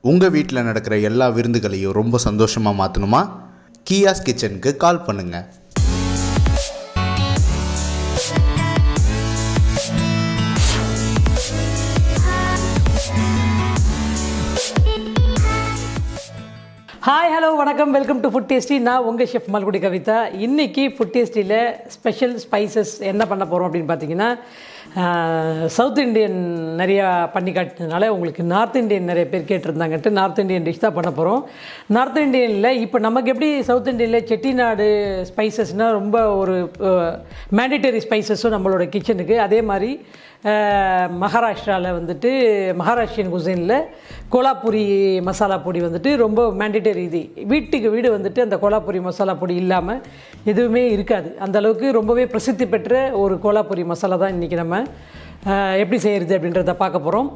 உங்கள் வீட்டில் நடக்கிற எல்லா விருந்துகளையும் ரொம்ப சந்தோஷமாக மாற்றணுமா? கியாஸ் கிச்சனுக்கு கால் பண்ணுங்கள். ஹாய் ஹலோ வணக்கம், வெல்கம் டு ஃபுட் டேஸ்டி. நான் உங்கள் ஷெஃப் மல்குடி கவிதா. இன்றைக்கி ஃபுட் டேஸ்டியில் ஸ்பெஷல் ஸ்பைசஸ் என்ன பண்ண போகிறோம் அப்படின்னு பார்த்தீங்கன்னா, சவுத் இண்டியன் நிறையா பண்ணி காட்டினதுனால உங்களுக்கு நார்த் இண்டியன் நிறைய பேர் கேட்டிருந்தாங்கன்ட்டு நார்த் இண்டியன் டிஷ் தான் பண்ண போகிறோம். நார்த் இண்டியனில் இப்போ நமக்கு எப்படி சவுத் இண்டியனில் செட்டிநாடு ஸ்பைசஸ்னால் ரொம்ப ஒரு மேண்டிட்டரி ஸ்பைசஸும் நம்மளோட கிச்சனுக்கு, அதே மாதிரி மகாராஷ்டிராவில் வந்துட்டு மகாராஷ்டிரியன் குசைனில் கோலாப்பூரி மசாலா பொடி வந்துட்டு ரொம்ப மேண்டிட்டரி. இது வீட்டுக்கு வீடு வந்துட்டு அந்த கோலாப்பூரி மசாலா பொடி இல்லாமல் எதுவுமே இருக்காது. அந்தளவுக்கு ரொம்பவே பிரசித்தி பெற்ற ஒரு கோலாப்பூரி மசாலா தான் இன்றைக்கி நம்ம எப்படி செய்கிறது அப்படின்றத பார்க்க போகிறோம்.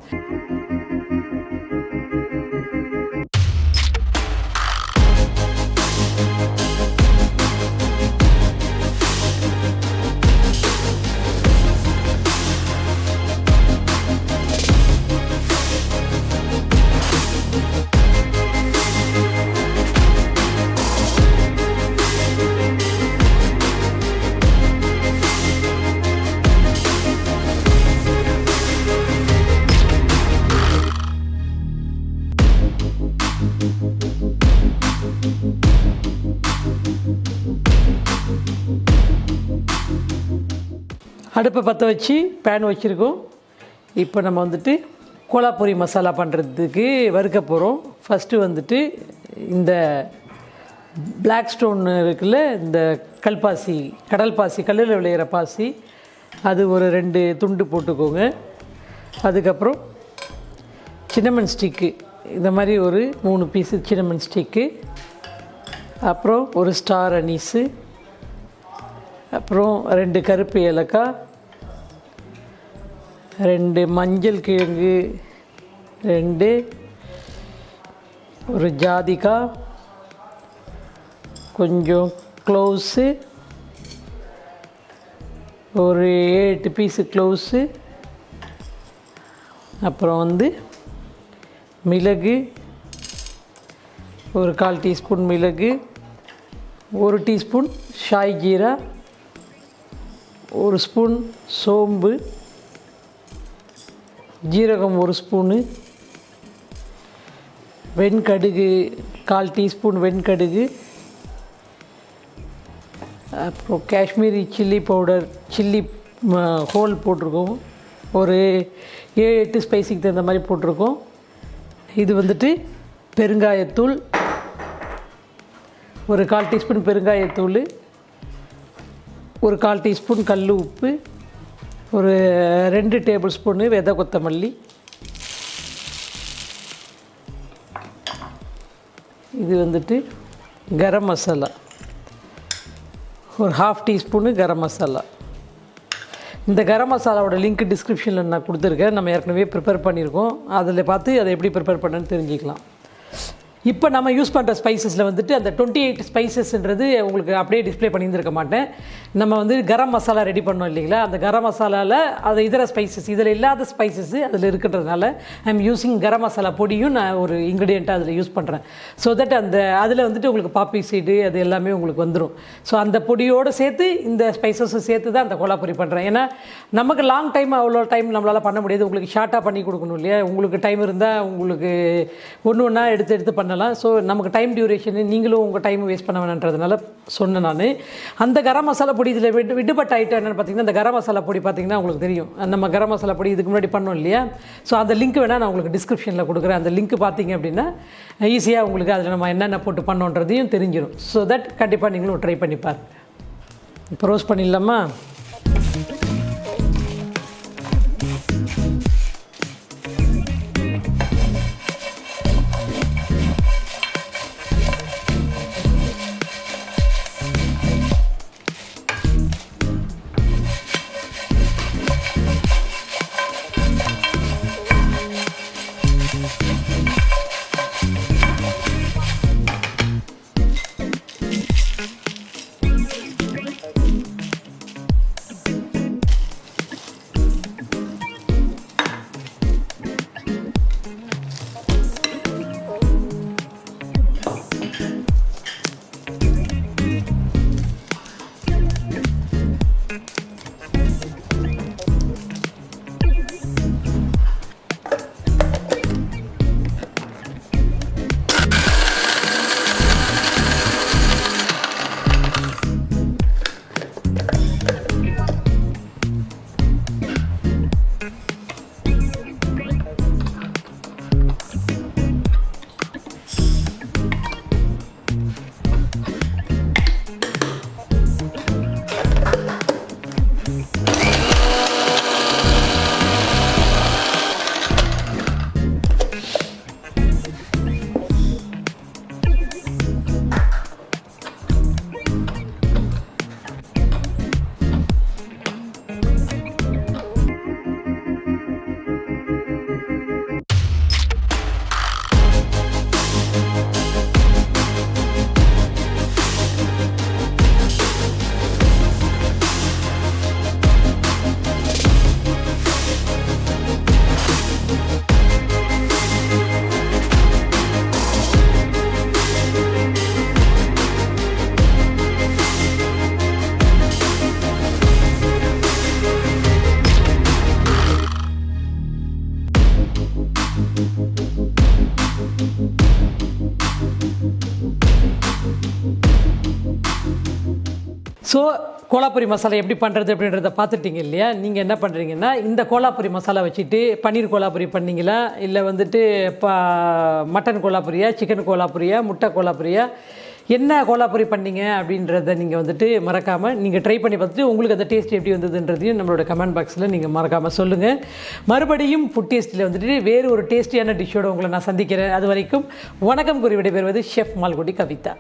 அடுப்பை பற்ற வச்சு பேன் வச்சுருக்கோம். இப்போ நம்ம வந்துட்டு கோலாப்பூரி மசாலா பண்ணுறதுக்கு வறுக்க போகிறோம். ஃபஸ்ட்டு வந்துட்டு இந்த பிளாக் ஸ்டோன் இருக்குல்ல, இந்த கல்பாசி, கடல் பாசி, கல்லில் விளையிற பாசி, அது ஒரு 2 துண்டு போட்டுக்கோங்க. அதுக்கப்புறம் சின்னமன் ஸ்டிக்கு, இந்த மாதிரி ஒரு 3 பீஸு சின்னமன் ஸ்டிக்கு, அப்புறம் ஒரு ஸ்டார் அனீஸு, அப்புறம் 2 கருப்பு ஏலக்காய், 2 மஞ்சள் கிழங்கு, 2 ஒரு ஜாதிக்காய், கொஞ்சம் க்ளோவ்ஸு, ஒரு 8 பீஸு க்ளோவ்ஸு, அப்புறம் வந்து மிளகு, ஒரு 1/4 டீஸ்பூன் மிளகு, 1 டீஸ்பூன் ஷாய் ஜீரா, 1 ஸ்பூன் சோம்பு, ஜீரகம் 1 ஸ்பூனு, வெண்கடுகு 1/4 டீஸ்பூன் வெண்கடுகு, அப்புறம் Kashmiri chilli powder, chilli whole போட்டிருக்கோம். ஒரு 7-8 ஸ்பைஸுக்கு தகுந்த மாதிரி போட்டிருக்கோம். இது வந்துட்டு பெருங்காயத்தூள், ஒரு 1/4 டீஸ்பூன் பெருங்காயத்தூள், ஒரு 1/4 டீஸ்பூன் கல் உப்பு, ஒரு 2 டேபிள் ஸ்பூனு வெதை கொத்தமல்லி, இது வந்துட்டு கரம் மசாலா, ஒரு 1/2 டீஸ்பூனு கரம் மசாலா. இந்த கரம் மசாலாவோட லிங்க் டிஸ்கிரிப்ஷனில் நான் கொடுத்துருக்கேன். நம்ம ஏற்கனவே ப்ரிப்பேர் பண்ணியிருக்கோம். அதில் பார்த்து அதை எப்படி ப்ரிப்பேர் பண்ணணுன்னு தெரிஞ்சுக்கலாம். இப்போ நம்ம யூஸ் பண்ணுற ஸ்பைசஸில் வந்துட்டு அந்த 28 ஸ்பைசஸ்ன்றது உங்களுக்கு அப்படியே டிஸ்பிளே பண்ணியிருந்திருக்க மாட்டேன். நம்ம வந்து கரம் மசாலா ரெடி பண்ணோம் இல்லைங்களா, அந்த கரம் மசாலாவில் அது இதர ஸ்பைசஸ், இதில் இல்லாத ஸ்பைசஸ்ஸு அதில் இருக்கிறதுனால I am using garam masala பொடியும் நான் ஒரு இன்க்ரீடியண்ட்டாக அதில் யூஸ் பண்ணுறேன். ஸோ தட் அந்த அதில் வந்துட்டு உங்களுக்கு பாப்பி சீடு அது எல்லாமே உங்களுக்கு வந்துடும். ஸோ அந்த பொடியோடு சேர்த்து இந்த ஸ்பைசஸும் சேர்த்து தான் அந்த கோலாப்பூரி பண்ணுறேன். ஏன்னா நமக்கு லாங் டைம் அவ்வளோ டைம் நம்மளால் பண்ண முடியாது. உங்களுக்கு ஷார்ட்டாக பண்ணி கொடுக்கணும் இல்லையா. உங்களுக்கு டைம் இருந்தால் உங்களுக்கு ஒன்று ஒன்றா எடுத்து பண்ணலாம். ஸோ நமக்கு டைம் டியூரேஷன், நீங்களும் உங்கள் டைம் வேஸ்ட் பண்ண வேணான்றதுனால சொன்னேன் நான். அந்த கரம் மசாலா பொடி இதில் விடுபட்ட ஐட்டம் என்னென்னு பார்த்தீங்கன்னா, இந்த கரம் மசாலா பொடி பார்த்தீங்கன்னா உங்களுக்கு தெரியும், நம்ம கரம் மசாலா பொடி இதுக்கு முன்னாடி பண்ணோம் இல்லையா. ஸோ அந்த லிங்க் வேணால் நான் உங்களுக்கு டிஸ்கிரிப்ஷனில் கொடுக்குறேன். அந்த லிங்க் பார்த்தீங்க அப்படின்னா ஈஸியாக உங்களுக்கு அதில் நம்ம என்னென்ன போட்டு பண்ணோன்றதையும் தெரிஞ்சிடும். ஸோ தட் கண்டிப்பாக நீங்களும் ட்ரை பண்ணி பாருங்கள். இப்போ ரோஸ்ட் பண்ணிடலாமா? ஸோ கோலாப்பூரி மசாலா எப்படி பண்ணுறது அப்படின்றத பார்த்துட்டிங்க இல்லையா? நீங்கள் என்ன பண்ணுறீங்கன்னா, இந்த கோலாப்பூரி மசாலா வச்சுட்டு பன்னீர் கோலாப்பூரி பண்ணிங்களா, இல்லை வந்துட்டு மட்டன் கோலாப்பூரியா, சிக்கன் கோலாப்பூரியா, முட்டை கோலாப்பூரியா, என்ன கோலாப்பூரி பண்ணீங்க அப்படின்றத நீங்கள் வந்துட்டு மறக்காமல் நீங்கள் ட்ரை பண்ணி பார்த்துட்டு உங்களுக்கு அந்த டேஸ்ட் எப்படி வந்ததுன்றதையும் நம்மளோட கமெண்ட் பாக்ஸில் நீங்கள் மறக்காமல் சொல்லுங்கள். மறுபடியும் ஃபுட் டேஸ்ட்டில் வந்துட்டு வேறு ஒரு டேஸ்டியான டிஷ்ஷோடு உங்களை நான் சந்திக்கிறேன். அது வரைக்கும் வணக்கம் கூறி விடைபெறுவது ஷெஃப் மால்குடி கவிதா.